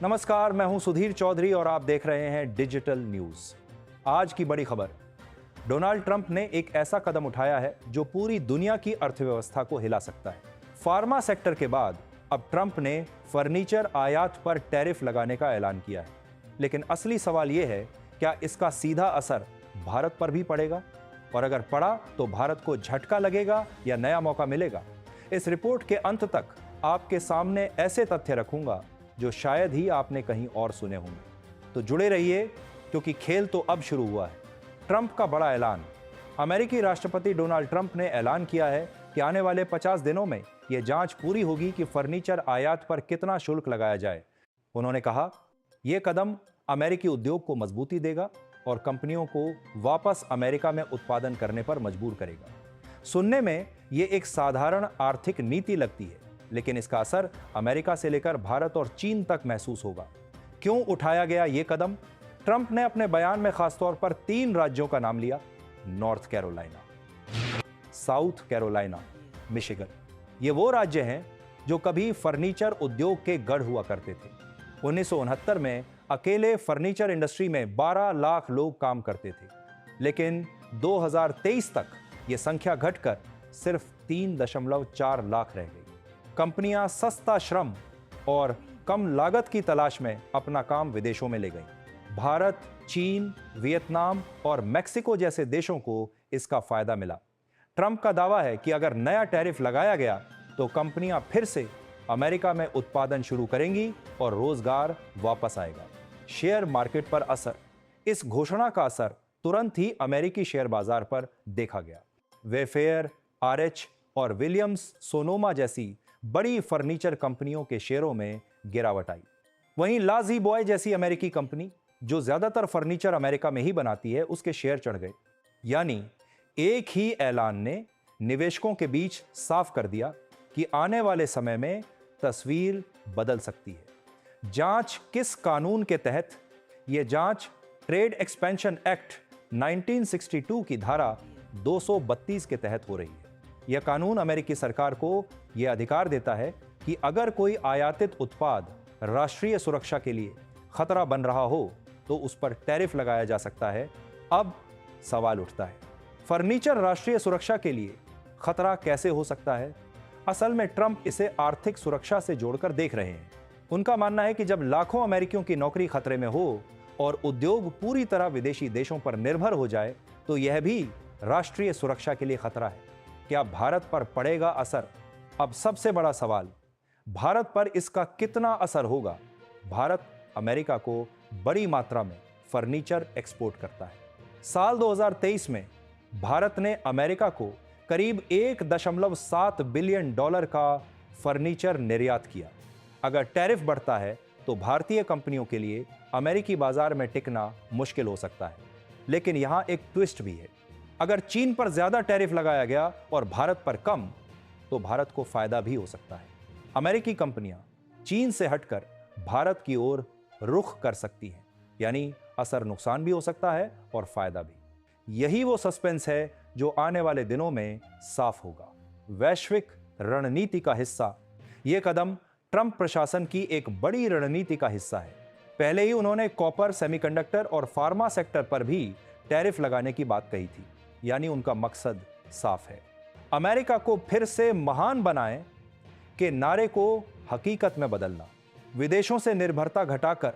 नमस्कार, मैं हूं सुधीर चौधरी और आप देख रहे हैं डिजिटल न्यूज। आज की बड़ी खबर, डोनाल्ड ट्रंप ने एक ऐसा कदम उठाया है जो पूरी दुनिया की अर्थव्यवस्था को हिला सकता है। फार्मा सेक्टर के बाद अब ट्रंप ने फर्नीचर आयात पर टैरिफ लगाने का ऐलान किया है। लेकिन असली सवाल यह है, क्या इसका सीधा असर भारत पर भी पड़ेगा? और अगर पड़ा तो भारत को झटका लगेगा या नया मौका मिलेगा? इस रिपोर्ट के अंत तक आपके सामने ऐसे तथ्य रखूंगा जो शायद ही आपने कहीं और सुने होंगे। तो जुड़े रहिए, क्योंकि खेल तो अब शुरू हुआ है। ट्रंप का बड़ा ऐलान। अमेरिकी राष्ट्रपति डोनाल्ड ट्रंप ने ऐलान किया है कि आने वाले 50 दिनों में यह जांच पूरी होगी कि फर्नीचर आयात पर कितना शुल्क लगाया जाए। उन्होंने कहा, यह कदम अमेरिकी उद्योग को मजबूती देगा और कंपनियों को वापस अमेरिका में उत्पादन करने पर मजबूर करेगा। सुनने में यह एक साधारण आर्थिक नीति लगती है, लेकिन इसका असर अमेरिका से लेकर भारत और चीन तक महसूस होगा। क्यों उठाया गया यह कदम? ट्रंप ने अपने बयान में खासतौर पर 3 राज्यों का नाम लिया: north Carolina, south Carolina, Michigan. ये वो राज्य हैं जो कभी फर्नीचर उद्योग के गढ़ हुआ करते थे। 1969 में अकेले फर्नीचर इंडस्ट्री में 12 लाख लोग काम करते थे, लेकिन 2023 तक यह संख्या घटकर सिर्फ 3.4 लाख रह गई। कंपनियां सस्ता श्रम और कम लागत की तलाश में अपना काम विदेशों में ले गईं। भारत, चीन, वियतनाम और मेक्सिको जैसे देशों को इसका फायदा मिला। ट्रंप का दावा है कि अगर नया टैरिफ लगाया गया तो कंपनियां फिर से अमेरिका में उत्पादन शुरू करेंगी और रोजगार वापस आएगा। शेयर मार्केट पर असर। इस घोषणा का असर तुरंत ही अमेरिकी शेयर बाजार पर देखा गया। वेफेयर, RH और विलियम्स सोनोमा जैसी बड़ी फर्नीचर कंपनियों के शेयरों में गिरावट आई। वहीं ला-ज़ी-बॉय जैसी अमेरिकी कंपनी, जो ज्यादातर फर्नीचर अमेरिका में ही बनाती है, उसके शेयर चढ़ गए। यानी एक ही ऐलान ने निवेशकों के बीच साफ कर दिया कि आने वाले समय में तस्वीर बदल सकती है। जांच किस कानून के तहत? यह जांच ट्रेड एक्सपेंशन एक्ट 1962 की धारा 232 के तहत हो रही है। यह कानून अमेरिकी सरकार को यह अधिकार देता है कि अगर कोई आयातित उत्पाद राष्ट्रीय सुरक्षा के लिए खतरा बन रहा हो तो उस पर टैरिफ लगाया जा सकता है। अब सवाल उठता है, फर्नीचर राष्ट्रीय सुरक्षा के लिए खतरा कैसे हो सकता है? असल में ट्रंप इसे आर्थिक सुरक्षा से जोड़कर देख रहे हैं। उनका मानना है कि जब लाखों अमेरिकियों की नौकरी खतरे में हो और उद्योग पूरी तरह विदेशी देशों पर निर्भर हो जाए तो यह भी राष्ट्रीय सुरक्षा के लिए खतरा है। क्या भारत पर पड़ेगा असर? अब सबसे बड़ा सवाल, भारत पर इसका कितना असर होगा? भारत अमेरिका को बड़ी मात्रा में फर्नीचर एक्सपोर्ट करता है। साल 2023 में भारत ने अमेरिका को करीब $1.7 बिलियन का फर्नीचर निर्यात किया। अगर टैरिफ बढ़ता है तो भारतीय कंपनियों के लिए अमेरिकी बाजार में टिकना मुश्किल हो सकता है। लेकिन यहां एक ट्विस्ट भी है। अगर चीन पर ज्यादा टैरिफ लगाया गया और भारत पर कम, तो भारत को फायदा भी हो सकता है। अमेरिकी कंपनियां चीन से हटकर भारत की ओर रुख कर सकती हैं, यानी असर नुकसान भी हो सकता है और फायदा भी। यही वो सस्पेंस है जो आने वाले दिनों में साफ होगा। वैश्विक रणनीति का हिस्सा। यह कदम ट्रंप प्रशासन की एक बड़ी रणनीति का हिस्सा है। पहले ही उन्होंने कॉपर, सेमीकंडक्टर और फार्मा सेक्टर पर भी टैरिफ लगाने की बात कही थी, यानी उनका मकसद साफ है। अमेरिका को फिर से महान बनाएं के नारे को हकीकत में बदलना। विदेशों से निर्भरता घटाकर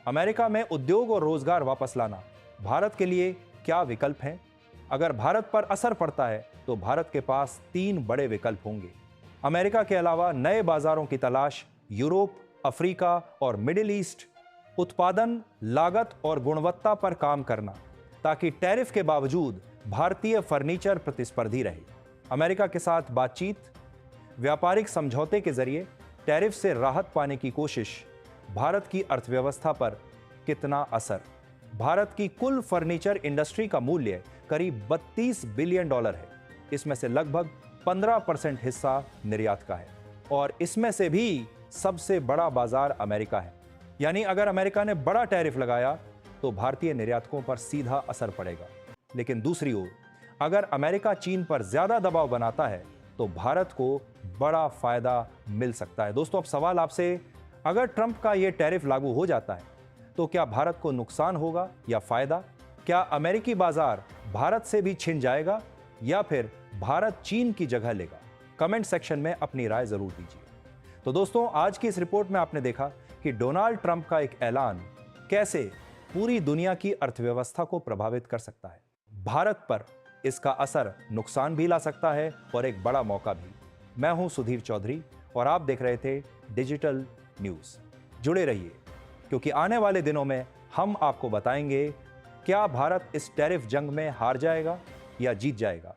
अमेरिका में उद्योग और रोजगार वापस लाना। भारत के लिए क्या विकल्प हैं? अगर भारत पर असर पड़ता है तो भारत के पास 3 बड़े विकल्प होंगे। अमेरिका के अलावा नए बाजारों की तलाश, यूरोप, अफ्रीका और मिडिल ईस्ट। उत्पादन, लागत और गुणवत्ता पर काम करना ताकि टैरिफ के बावजूद भारतीय फर्नीचर प्रतिस्पर्धी रहे। अमेरिका के साथ बातचीत, व्यापारिक समझौते के जरिए टैरिफ से राहत पाने की कोशिश। भारत की अर्थव्यवस्था पर कितना असर? भारत की कुल फर्नीचर इंडस्ट्री का मूल्य करीब $32 बिलियन है। इसमें से लगभग 15% हिस्सा निर्यात का है और इसमें से भी सबसे बड़ा बाजार अमेरिका है। यानी अगर अमेरिका ने बड़ा टैरिफ लगाया तो भारतीय निर्यातकों पर सीधा असर पड़ेगा। लेकिन दूसरी ओर, अगर अमेरिका चीन पर ज्यादा दबाव बनाता है तो भारत को बड़ा फायदा मिल सकता है। दोस्तों, अब सवाल आपसे, अगर ट्रंप का ये टैरिफ लागू हो जाता है तो क्या भारत को नुकसान होगा या फायदा? क्या अमेरिकी बाजार भारत से भी छिन जाएगा या फिर भारत चीन की जगह लेगा? कमेंट सेक्शन में अपनी राय जरूर दीजिए। तो दोस्तों, आज की इस रिपोर्ट में आपने देखा कि डोनाल्ड ट्रंप का एक ऐलान कैसे पूरी दुनिया की अर्थव्यवस्था को प्रभावित कर सकता है। भारत पर इसका असर नुकसान भी ला सकता है और एक बड़ा मौका भी। मैं हूं सुधीर चौधरी और आप देख रहे थे डिजिटल न्यूज़। जुड़े रहिए, क्योंकि आने वाले दिनों में हम आपको बताएंगे क्या भारत इस टैरिफ जंग में हार जाएगा या जीत जाएगा।